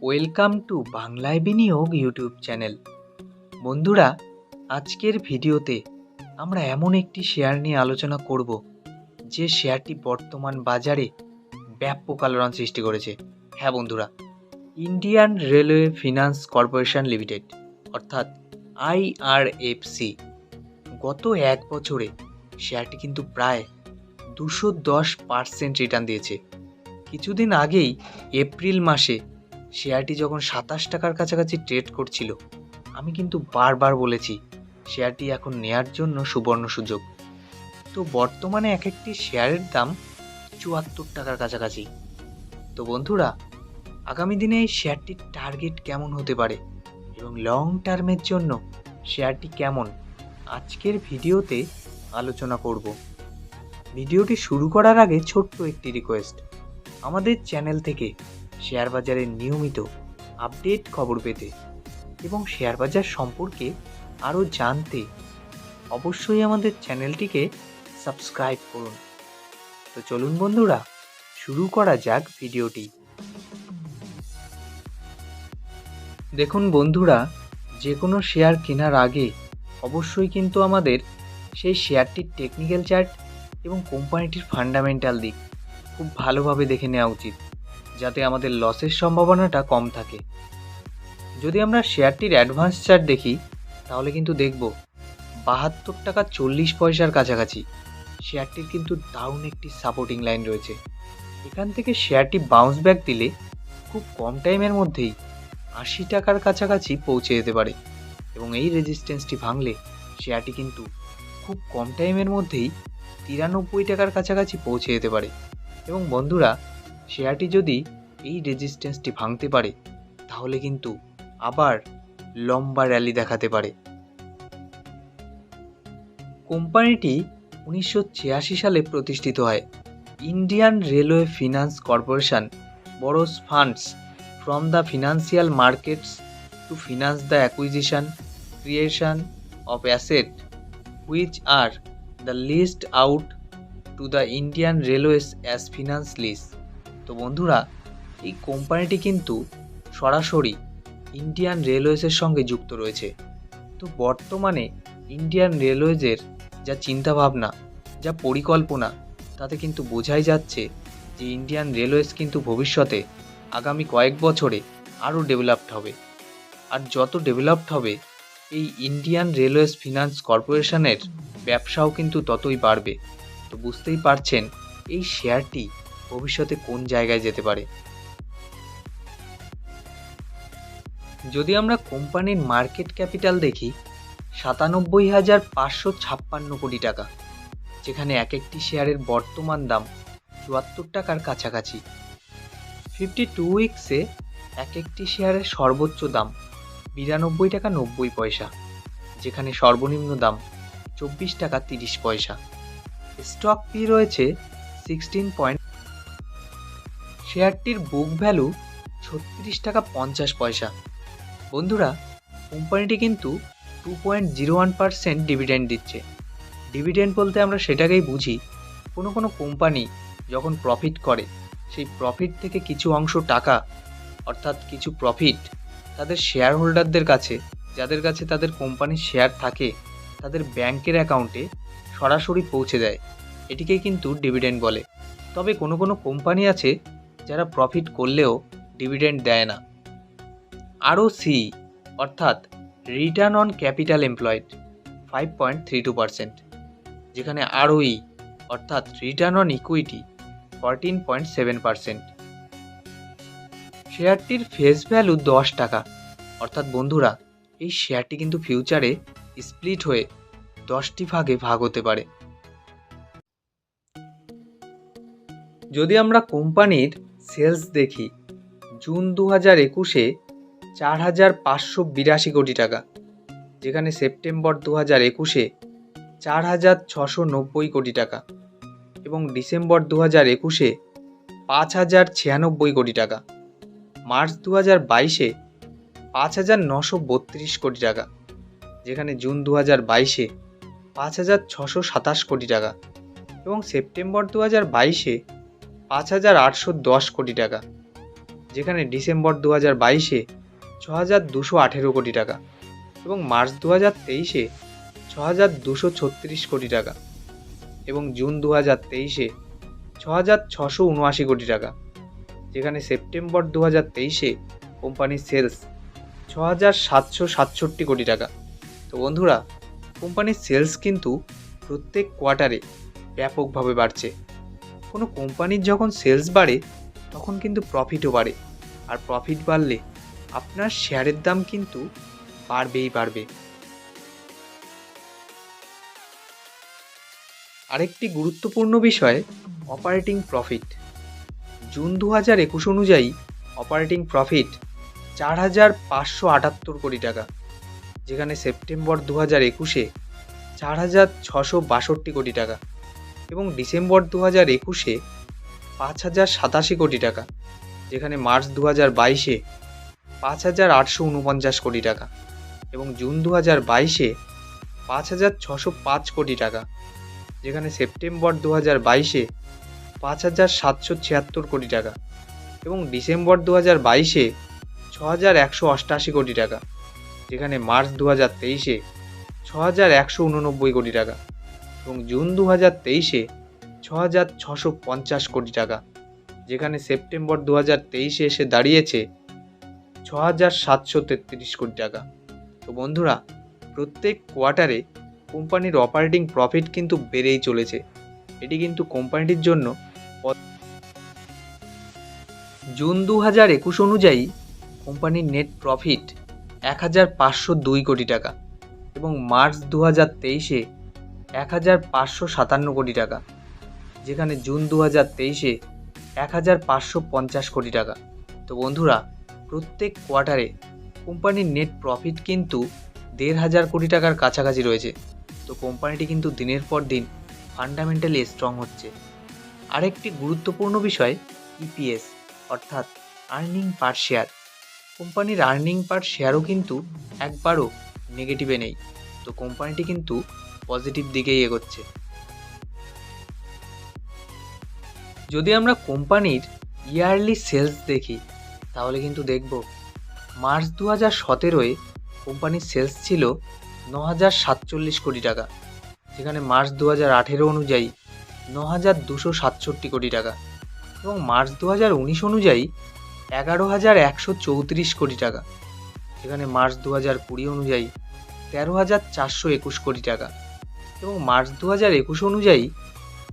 Welcome to বাংলায় বিনিয়োগ YouTube channel. বন্ধুরা, আজকের ভিডিওতে আমরা এমন একটি শেয়ার নিয়ে আলোচনা করব যে শেয়ারটি বর্তমান বাজারে ব্যাপক আলোড়ন সৃষ্টি করেছে। হ্যাঁ বন্ধুরা, Indian railway finance corporation limited অর্থাৎ আইআরএফসি। গত এক বছরে শেয়ারটি কিন্তু প্রায় 210% রিটার্ন দিয়েছে। কিছুদিন আগেই এপ্রিল মাসে শেয়ারটি যখন 27 টাকার কাছাকাছি ট্রেড করছিল, আমি কিন্তু বারবার বলেছি শেয়ারটি এখন নেয়ার জন্য সুবর্ণ সুযোগ। তো বর্তমানে এক একটি শেয়ারের দাম 74 টাকার কাছাকাছি। তো বন্ধুরা, আগামী দিনে এই শেয়ারটির টার্গেট কেমন হতে পারে এবং লং টার্মের জন্য শেয়ারটি কেমন, আজকের ভিডিওতে আলোচনা করব। ভিডিওটি শুরু করার আগে ছোট্ট একটি রিকোয়েস্ট, আমাদের চ্যানেল থেকে শেয়ার বাজারের নিয়মিত আপডেট খবর পেতে এবং শেয়ার বাজার সম্পর্কে আরও জানতে অবশ্যই আমাদের চ্যানেলটিকে সাবস্ক্রাইব করুন। তো চলুন বন্ধুরা, শুরু করা যাক ভিডিওটি। দেখুন বন্ধুরা, যে কোনো শেয়ার কেনার আগে অবশ্যই কিন্তু আমাদের সেই শেয়ারটির টেকনিক্যাল চার্ট এবং কোম্পানিটির ফান্ডামেন্টাল দিক খুব ভালোভাবে দেখে নেওয়া উচিত, যাতে আমাদের লসের সম্ভাবনাটা কম থাকে। যদি আমরা শেয়ারটির অ্যাডভান্স চার্ট দেখি, তাহলে কিন্তু দেখব 72 টাকা 40 পয়সার কাছাকাছি শেয়ারটির কিন্তু ডাউন একটি সাপোর্টিং লাইন রয়েছে। এখান থেকে শেয়ারটি বাউন্স ব্যাক দিলে খুব কম টাইমের মধ্যেই 80 টাকার কাছাকাছি পৌঁছে যেতে পারে এবং এই রেজিস্ট্যান্সটি ভাঙলে শেয়ারটি কিন্তু খুব কম টাইমের মধ্যেই 93 টাকার কাছাকাছি পৌঁছে যেতে পারে। এবং বন্ধুরা, শেয়ারটি যদি এই রেজিস্ট্যান্সটি ভাঙতে পারে, তাহলে কিন্তু আবার লম্বা র্যালি দেখাতে পারে। কোম্পানিটি 1986 সালে প্রতিষ্ঠিত হয়। Indian railway finance corporation borrows funds from the financial markets to finance the acquisition, creation of assets which are the leased out to the Indian Railways as finance lease. তো বন্ধুরা, এই কোম্পানিটি কিন্তু সরাসরি ইন্ডিয়ান রেলওয়েজের সঙ্গে যুক্ত রয়েছে। তো বর্তমানে ইন্ডিয়ান রেলওয়েজের যা চিন্তাভাবনা, যা পরিকল্পনা, তাতে কিন্তু বোঝাই যাচ্ছে যে ইন্ডিয়ান রেলওয়েজ কিন্তু ভবিষ্যতে আগামী কয়েক বছরে আরও ডেভেলপড হবে। আর যত ডেভেলপড হবে, এই ইন্ডিয়ান রেলওয়েজ ফিনান্স কর্পোরেশনের ব্যবসাও কিন্তু ততই বাড়বে। তো বুঝতেই পারছেন এই শেয়ারটি ভবিষ্যতে কোন জায়গায় যেতে পারে। যদি আমরা কোম্পানির মার্কেট ক্যাপিটাল দেখি, 97,556 কোটি টাকা, যেখানে এক একটি শেয়ারের বর্তমান দাম 74 টাকার কাছাকাছি। 52 উইক্সে এক একটি শেয়ারের সর্বোচ্চ দাম 92 টাকা 90 পয়সা, যেখানে সর্বনিম্ন দাম 24 টাকা 30 পয়সা। স্টক পি রয়েছে 16 শেয়ারটির বুক ভ্যালু 36 টাকা 50 পয়সা। বন্ধুরা, কোম্পানিটি কিন্তু 2.01% ডিভিডেন্ড দিচ্ছে। ডিভিডেন্ড বলতে আমরা সেটাকেই বুঝি, কোনো কোম্পানি যখন প্রফিট করে, সেই প্রফিট থেকে কিছু অংশ টাকা অর্থাৎ কিছু প্রফিট তাদের শেয়ার হোল্ডারদের কাছে, যাদের কাছে তাদের কোম্পানির শেয়ার থাকে, তাদের ব্যাংকের অ্যাকাউন্টে সরাসরি পৌঁছে দেয়। এটিকেই কিন্তু ডিভিডেন্ড বলে। তবে কোনো কোম্পানি আছে যারা প্রফিট করলেও ডিভিডেন্ড দেয় না। আরওসি অর্থাৎ রিটার্ন অন ক্যাপিটাল এমপ্লয়েড 5.32%, যেখানে আরওই অর্থাৎ রিটার্ন অন ইকুইটি 14.7%। শেয়ারটির ফেস ভ্যালু 10 টাকা, অর্থাৎ বন্ধুরা, এই শেয়ারটি কিন্তু ফিউচারে স্প্লিট হয়ে 10টি ভাগে ভাগ হতে পারে। যদি আমরা কোম্পানির সেলস দেখি, জুন 2021-এ 4,582 কোটি টাকা, যেখানে সেপ্টেম্বর 2021-এ 4,690 কোটি টাকা এবং ডিসেম্বর 2021-এ 5,096 কোটি টাকা, মার্চ 2022-এ 5,932 কোটি টাকা, যেখানে জুন 2022-এ 5,627 কোটি টাকা এবং সেপ্টেম্বর 2022-এ 5,810 কোটি টাকা। যেখানে ডিসেম্বর 2022-এ 6,218 কোটি টাকা এবং মার্চ 2023-এ 6,236 কোটি টাকা এবং জুন 2023-এ 6,679 কোটি টাকা, যেখানে সেপ্টেম্বর 2023-এ কোম্পানির সেলস 6,767 কোটি টাকা। তো বন্ধুরা, কোম্পানির সেলস কিন্তু প্রত্যেক কোয়ার্টারে ব্যাপকভাবে বাড়ছে। কোনো কোম্পানির যখন সেলস বাড়ে তখন কিন্তু প্রফিটও বাড়ে, আর প্রফিট বাড়লে আপনার শেয়ারের দাম কিন্তু বাড়বে। আরেকটি গুরুত্বপূর্ণ বিষয় অপারেটিং প্রফিট। জুন 2021 অনুযায়ী অপারেটিং প্রফিট 4,578 কোটি টাকা, যেখানে সেপ্টেম্বর 2021-এ 4,662 কোটি টাকা এবং ডিসেম্বর 2021-এ 5,087 কোটি টাকা, যেখানে মার্চ 2022-এ 5,849 কোটি টাকা এবং জুন 2022-এ 5,605 কোটি টাকা, যেখানে সেপ্টেম্বর 2022-এ 5,776 কোটি টাকা এবং ডিসেম্বর 2022-এ 6,188 কোটি টাকা, যেখানে মার্চ 2023-এ 6,189 কোটি টাকা এবং জুন 2023-এ 6,650 কোটি টাকা, যেখানে সেপ্টেম্বর 2023-এ এসে দাঁড়িয়েছে 6,733 কোটি টাকা। তো বন্ধুরা, প্রত্যেক কোয়ার্টারে কোম্পানির অপারেটিং প্রফিট কিন্তু বেড়েই চলেছে। এটি কিন্তু কোম্পানিটির জন্য জুন 2021 অনুযায়ী কোম্পানির নেট প্রফিট 1,502 কোটি টাকা এবং মার্চ 2023-এ 1,557 কোটি টাকা, যেখানে জুন 2023-এ 1,550 কোটি টাকা। তো বন্ধুরা, প্রত্যেক কোয়ার্টারে কোম্পানির নেট প্রফিট কিন্তু 1,500 কোটি টাকার কাছাকাছি রয়েছে। তো কোম্পানিটি কিন্তু দিনের পর দিন ফান্ডামেন্টালি স্ট্রং হচ্ছে। আরেকটি গুরুত্বপূর্ণ বিষয় ইপিএস, অর্থাৎ আর্নিং পার শেয়ার। কোম্পানির আর্নিং পার শেয়ারও কিন্তু একবারও নেগেটিভে নেই। তো কোম্পানিটি কিন্তু পজিটিভ দিকেই এগোচ্ছে। যদি আমরা কোম্পানির ইয়ারলি সেলস দেখি তাহলে কিন্তু দেখব মার্চ 2017-এ কোম্পানির সেলস ছিল 9,047 কোটি টাকা, যেখানে মার্চ 2018 অনুযায়ী 9,267 কোটি টাকা এবং মার্চ 2019 অনুযায়ী 11,134 কোটি টাকা, যেখানে মার্চ 2020 অনুযায়ী 13,421 কোটি টাকা এবং মার্চ 2021 অনুযায়ী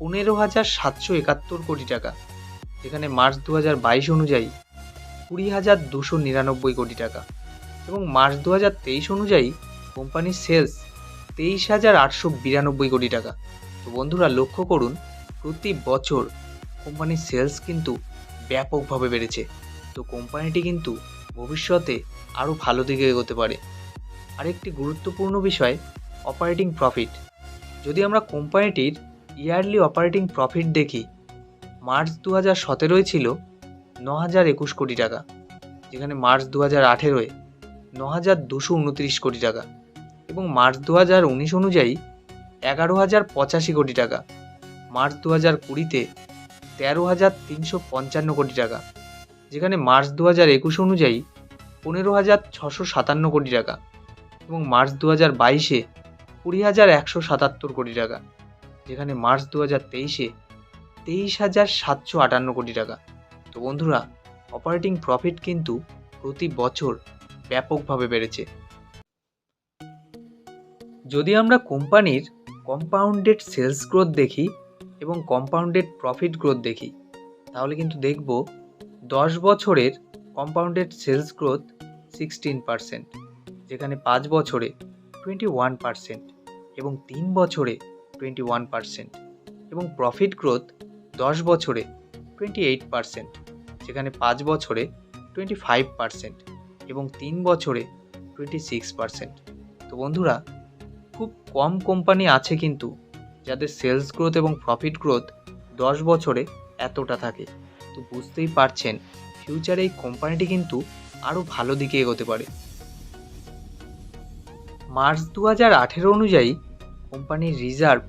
15,771 কোটি টাকা, যেখানে মার্চ 2022 অনুযায়ী 20,299 কোটি টাকা এবং মার্চ 2023 অনুযায়ী কোম্পানির সেলস 23,892 কোটি টাকা। তো বন্ধুরা, লক্ষ্য করুন প্রতি বছর কোম্পানির সেলস কিন্তু ব্যাপকভাবে বেড়েছে। তো কোম্পানিটি কিন্তু ভবিষ্যতে আরও ভালো দিকে এগোতে পারে। আরেকটি গুরুত্বপূর্ণ বিষয় অপারেটিং প্রফিট। যদি আমরা কোম্পানিটির ইয়ারলি অপারেটিং প্রফিট দেখি, মার্চ 2017-এ ছিল 9,021 কোটি টাকা, যেখানে মার্চ 2018-এ 9,229 কোটি টাকা এবং মার্চ 2019 অনুযায়ী 11,085 কোটি টাকা, মার্চ 2020-তে 13,355 কোটি টাকা, যেখানে মার্চ 2021 অনুযায়ী 15,657 কোটি টাকা এবং মার্চ 2022-এ 20,177 কোটি টাকা, যেখানে মার্চ 2023-এ 23,758 কোটি টাকা। তো বন্ধুরা, অপারেটিং প্রফিট কিন্তু প্রতি বছর ব্যাপকভাবে বেড়েছে। যদি আমরা কোম্পানির কম্পাউন্ডেড সেলস গ্রোথ দেখি এবং কম্পাউন্ডেড প্রফিট গ্রোথ দেখি তাহলে কিন্তু দেখব 10 বছরের কম্পাউন্ডেড সেলস গ্রোথ 16%, যেখানে 5 বছরে 21% এবং 3 বছরে 21% এবং প্রফিট গ্রোথ 10 বছরে 28%, যেখানে 5 বছরে 25% এবং 3 বছরে 26%। তো বন্ধুরা, খুব কম কোম্পানি আছে কিন্তু যাদের সেলস গ্রোথ এবং প্রফিট গ্রোথ 10 বছরে এতটা থাকে। তো বুঝতেই পারছেন ফিউচারে এই কোম্পানিটি কিন্তু আরও ভালো দিকে এগোতে পারে। মার্চ 2018 অনুযায়ী কোম্পানির রিজার্ভ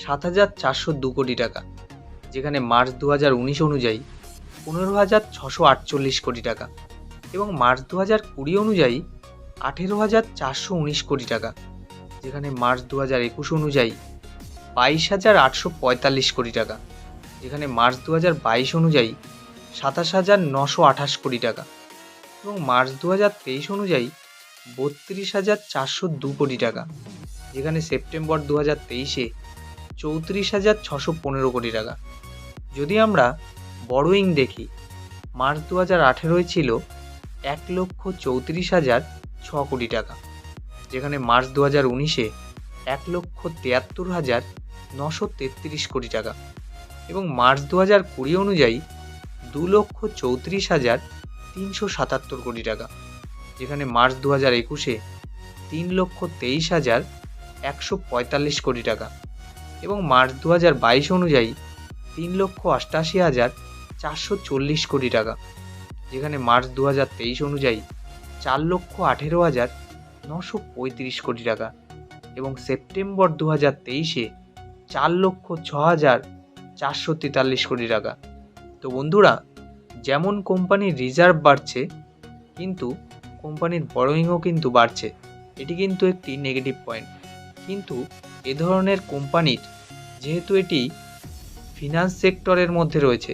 7,402 কোটি টাকা, যেখানে মার্চ 2019 অনুযায়ী 15,648 কোটি টাকা এবং মার্চ 2020 অনুযায়ী 18,419 কোটি টাকা, যেখানে মার্চ 2021 অনুযায়ী 22,845 কোটি টাকা, যেখানে মার্চ 2022 অনুযায়ী 27,928 কোটি টাকা এবং মার্চ 2023 অনুযায়ী 32,402 কোটি টাকা, যেখানে সেপ্টেম্বর 2023-এ 34,615 কোটি টাকা। যদি আমরা বড়োয়িং দেখি, মার্চ 2018 ছিল 1,34,006 কোটি টাকা, যেখানে মার্চ 2019-এ 1,73,933 কোটি টাকা এবং মার্চ 2020 অনুযায়ী 2,34,377 কোটি টাকা, যেখানে মার্চ 2021-এ 3,23,145 কোটি টাকা এবং মার্চ 2022 অনুযায়ী 3,88,440 কোটি টাকা, যেখানে মার্চ 2023 অনুযায়ী 4,18,935 কোটি টাকা এবং সেপ্টেম্বর 2023-এ 4,06,443 কোটি টাকা। তো বন্ধুরা, যেমন কোম্পানির রিজার্ভ বাড়ছে, কিন্তু কোম্পানির বরোয়িংও কিন্তু বাড়ছে। এটি কিন্তু একটি নেগেটিভ পয়েন্ট। কিন্তু এ ধরনের কোম্পানির যেহেতু এটি ফিনান্স সেক্টরের মধ্যে রয়েছে,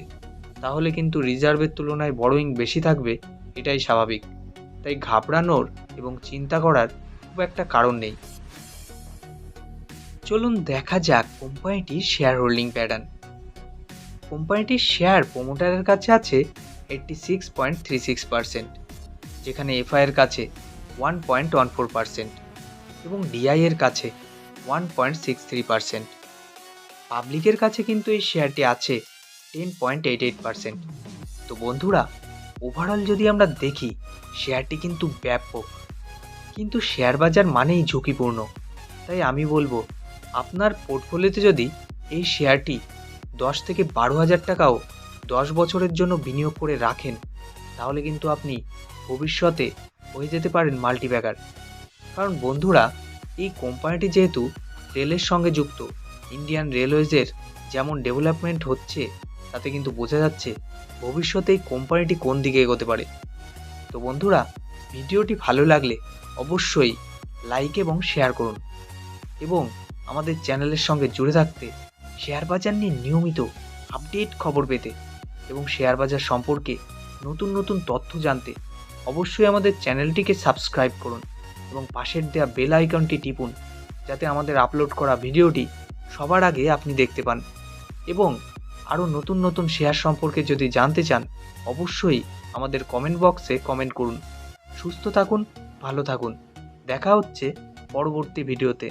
তাহলে কিন্তু রিজার্ভের তুলনায় বরোয়িং বেশি থাকবে, এটাই স্বাভাবিক। তাই ঘাবড়ানোর এবং চিন্তা করার খুব একটা কারণ নেই। চলুন দেখা যাক কোম্পানিটির শেয়ার হোল্ডিং প্যাটার্ন। কোম্পানিটির শেয়ার প্রোমোটারের কাছে আছে 86.36%, যেখানে এফআইয়ের কাছে 1.14% এবং ডিআইয়ের কাছে 1.63%। পাবলিকের কাছে কিন্তু এই শেয়ারটি আছে 10.88%। তো বন্ধুরা, ওভারঅল যদি আমরা দেখি, শেয়ারটি কিন্তু ব্যাপক, কিন্তু শেয়ার বাজার মানেই ঝুঁকিপূর্ণ। তাই আমি বলবো, আপনার পোর্টফোলিওতে যদি এই শেয়ারটি 10 থেকে 12,000 টাকাও 10 বছরের জন্য বিনিয়োগ করে রাখেন, তাহলে কিন্তু আপনি ভবিষ্যতে হয়ে যেতে পারেন মাল্টিব্যাগার। কারণ বন্ধুরা, এই কোম্পানিটি যেহেতু রেলের সঙ্গে যুক্ত, ইন্ডিয়ান রেলওয়েজের যেমন ডেভেলপমেন্ট হচ্ছে, তাতে কিন্তু বোঝা যাচ্ছে ভবিষ্যতে এই কোম্পানিটি কোন দিকে এগোতে পারে। তো বন্ধুরা, ভিডিওটি ভালো লাগলে অবশ্যই লাইক এবং শেয়ার করুন এবং আমাদের চ্যানেলের সঙ্গে জুড়ে থাকতে, শেয়ার বাজার নিয়ে নিয়মিত আপডেট খবর পেতে এবং শেয়ার বাজার সম্পর্কে নতুন নতুন তথ্য জানতে অবশ্যই আমাদের চ্যানেলটিকে সাবস্ক্রাইব করুন এবং পাশের দেওয়া বেল আইকনটি টিপুন, যাতে আমাদের আপলোড করা ভিডিওটি সবার আগে আপনি দেখতে পান। এবং আরও নতুন নতুন শেয়ার সম্পর্কে যদি জানতে চান, অবশ্যই আমাদের কমেন্ট বক্সে কমেন্ট করুন। সুস্থ থাকুন, ভালো থাকুন। দেখা হচ্ছে পরবর্তী ভিডিওতে।